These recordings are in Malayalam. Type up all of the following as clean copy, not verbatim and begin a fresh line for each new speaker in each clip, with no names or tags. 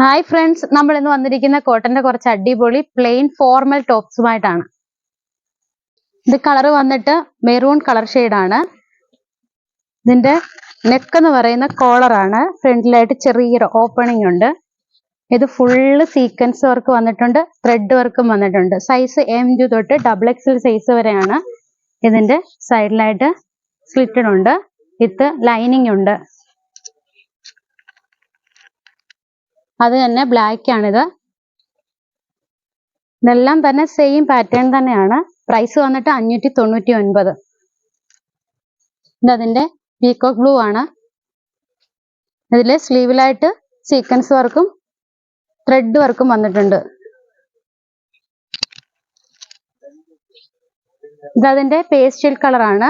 ഹായ് ഫ്രണ്ട്സ്, നമ്മൾ ഇന്ന് വന്നിരിക്കുന്ന കോട്ടന്റെ കുറച്ച് അടിപൊളി പ്ലെയിൻ ഫോർമൽ ടോപ്സുമായിട്ടാണ്. ഇത് കളർ വന്നിട്ട് മെറൂൺ കളർ ആണ്. ഇതിന്റെ നെക്ക് എന്ന് പറയുന്ന കോളറാണ്. ഫ്രണ്ടിലായിട്ട് ചെറിയൊരു ഓപ്പണിംഗ് ഉണ്ട്. ഇത് ഫുള്ള് സീക്വൻസ് വർക്ക് വന്നിട്ടുണ്ട്, ത്രെഡ് വർക്കും വന്നിട്ടുണ്ട്. സൈസ് M2 തൊട്ട് XXL സൈസ് വരെയാണ്. ഇതിന്റെ സൈഡിലായിട്ട് സ്ലിറ്റഡ് ഉണ്ട്, വിത്ത് ലൈനിങ് ഉണ്ട്. അത് തന്നെ ബ്ലാക്ക് ആണിത്. ഇതെല്ലാം തന്നെ സെയിം പാറ്റേൺ തന്നെയാണ്. പ്രൈസ് വന്നിട്ട് 599. ഇതതിന്റെ പീകോക്ക് ബ്ലൂ ആണ്. ഇതില് സ്ലീവിലായിട്ട് സീക്വൻസ് വർക്കും ത്രെഡ് വർക്കും വന്നിട്ടുണ്ട്. ഇതതിന്റെ പേസ്റ്റൽ കളറാണ്.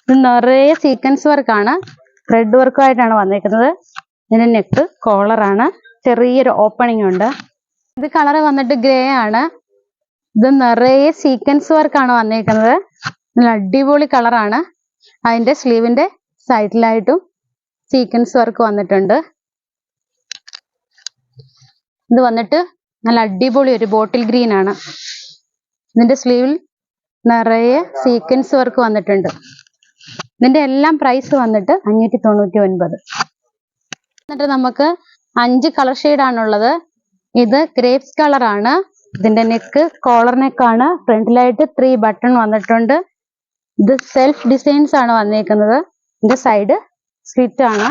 ഇത് നിറയെ സീക്വൻസ് വർക്കാണ്, ത്രെഡ് വർക്കുമായിട്ടാണ് വന്നിരിക്കുന്നത്. ഇതിന്റെ നെക്ക് കോളറാണ്, ചെറിയൊരു ഓപ്പണിംഗ് ഉണ്ട്. ഇത് കളർ വന്നിട്ട് ഗ്രേ ആണ്. ഇത് നിറയെ സീക്വൻസ് വർക്കാണ് വന്നിരിക്കുന്നത്. നല്ല അടിപൊളി കളറാണ്. അതിന്റെ സ്ലീവിന്റെ സൈഡിലായിട്ടും സീക്വൻസ് വർക്ക് വന്നിട്ടുണ്ട്. ഇത് വന്നിട്ട് നല്ല അടിപൊളി ഒരു ബോട്ടിൽ ഗ്രീൻ ആണ്. ഇതിന്റെ സ്ലീവിൽ നിറയെ സീക്വൻസ് വർക്ക് വന്നിട്ടുണ്ട്. ഇതിന്റെ എല്ലാം പ്രൈസ് വന്നിട്ട് 599. എന്നിട്ട് നമുക്ക് 5 കളർ ആണുള്ളത്. ഇത് ഗ്രേപ്സ് കളറാണ്. ഇതിന്റെ നെക്ക് കോളർ നെക്കാണ്. ഫ്രണ്ടിലായിട്ട് 3 ബട്ടൺ വന്നിട്ടുണ്ട്. ഇത് സെൽഫ് ഡിസൈൻസ് ആണ് വന്നിരിക്കുന്നത്. ഇതിന്റെ സൈഡ് സ്ലിറ്റ് ആണ്.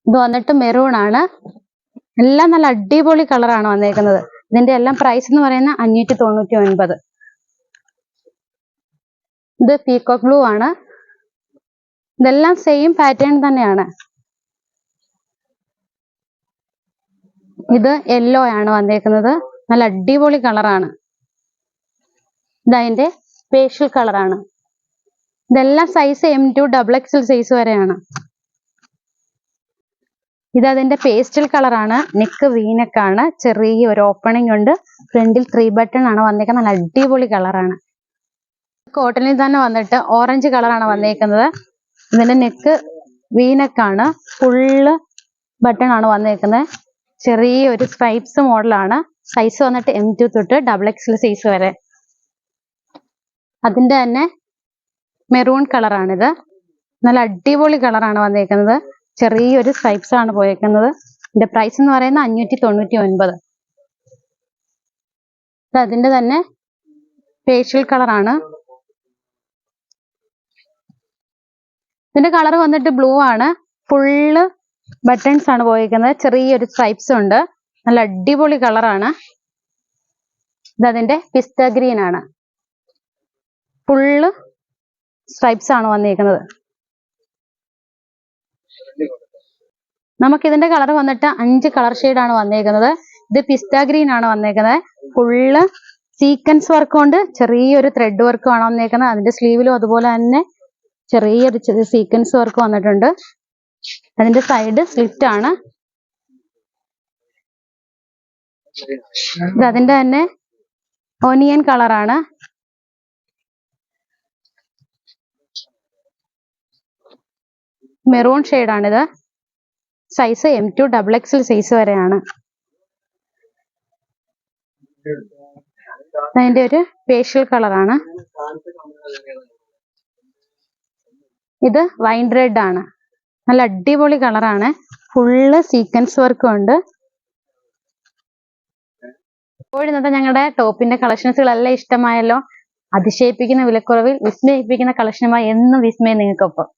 ഇത് വന്നിട്ട് മെറൂൺ ആണ്. എല്ലാം നല്ല അടിപൊളി കളറാണ് വന്നിരിക്കുന്നത്. ഇതിന്റെ എല്ലാം പ്രൈസ് എന്ന് പറയുന്നത് 599. ഇത് പീകോക്ക് ബ്ലൂ ആണ്. ഇതെല്ലാം സെയിം പാറ്റേൺ തന്നെയാണ്. ഇത് യെല്ലോ ആണ് വന്നേക്കുന്നത്. നല്ല അടിപൊളി കളറാണ്. ഇതതിന്റെ പേസ്റ്റൽ കളറാണ്. ഇതെല്ലാം സൈസ് M2 XXL സൈസ് വരെയാണ്. ഇതതിന്റെ പേസ്റ്റൽ കളറാണ്. നെക്ക് വീനെക്കാണ്, ചെറിയ ഒരു ഓപ്പണിംഗ് ഉണ്ട്. ഫ്രണ്ടിൽ 3 ബട്ടൺ ആണ് വന്നേക്കുന്നത്. നല്ല അടിപൊളി കളറാണ്. കോട്ടണിൽ തന്നെ വന്നിട്ട് ഓറഞ്ച് കളറാണ് വന്നേക്കുന്നത്. ഇതിന്റെ നെക്ക് വീനെക്കാണ്, ഫുള്ള് ബട്ടൺ ആണ് വന്നേക്കുന്നത്. ചെറിയ ഒരു സ്ട്രൈപ്സ് മോഡലാണ്. സൈസ് വന്നിട്ട് M2 തൊട്ട് XXL സൈസ് വരെ. അതിന്റെ തന്നെ മെറൂൺ കളറാണിത്. നല്ല അടിപൊളി കളറാണ് വന്നേക്കുന്നത്. ചെറിയൊരു സ്ട്രൈപ്സ് ആണ് പോയേക്കുന്നത്. ഇതിന്റെ പ്രൈസ് എന്ന് പറയുന്നത് 599. അതിന്റെ തന്നെ പേസ്റ്റൽ കളറാണ്. ഇതിന്റെ കളർ വന്നിട്ട് ബ്ലൂ ആണ്. ഫുള്ള് ബട്ടൺസ് ആണ് പോയിരിക്കുന്നത്. ചെറിയൊരു സ്ട്രൈപ്സ് ഉണ്ട്. നല്ല അടിപൊളി കളറാണ്. ഇതതിന്റെ പിസ്ത ഗ്രീൻ ആണ്. ഫുള്ള് സ്ട്രൈപ്സ് ആണ് വന്നിരിക്കുന്നത്. നമുക്കിതിന്റെ കളർ വന്നിട്ട് 5 കളർ ആണ് വന്നിരിക്കുന്നത്. ഇത് പിസ്ത ഗ്രീൻ ആണ് വന്നിരിക്കുന്നത്. ഫുള്ള് സീക്വൻസ് വർക്ക് കൊണ്ട് ചെറിയൊരു ത്രെഡ് വർക്കും ആണ് വന്നിരിക്കുന്നത്. അതിന്റെ സ്ലീവിലും അതുപോലെ തന്നെ ചെറിയൊരു സീക്വൻസ് വർക്ക് വന്നിട്ടുണ്ട്. അതിന്റെ സൈഡ് സ്ലിറ്റ് ആണ്. ഇത് അതിന്റെ തന്നെ ഓനിയൻ കളറാണ്. മെറൂൺ ഷെയ്ഡാണിത്. സൈസ് M2 XXL സൈസ് വരെയാണ്. അതിന്റെ ഒരു പേസ്റ്റൽ കളറാണ്. ഇത് വൈൻ റെഡ് ആണ്. നല്ല അടിപൊളി കളറാണ്. ഫുള്ള് സീക്വൻസ് വർക്കും ഉണ്ട്. ഇപ്പോൾ ഇന്നത്തെ ഞങ്ങളുടെ ടോപ്പിന്റെ കളക്ഷൻസുകളെല്ലാം ഇഷ്ടമായല്ലോ. അതിശയിപ്പിക്കുന്ന വിലക്കുറവിൽ വിസ്മയിപ്പിക്കുന്ന കളക്ഷനുമായി എന്നും വിസ്മയം നിങ്ങൾക്കൊപ്പം.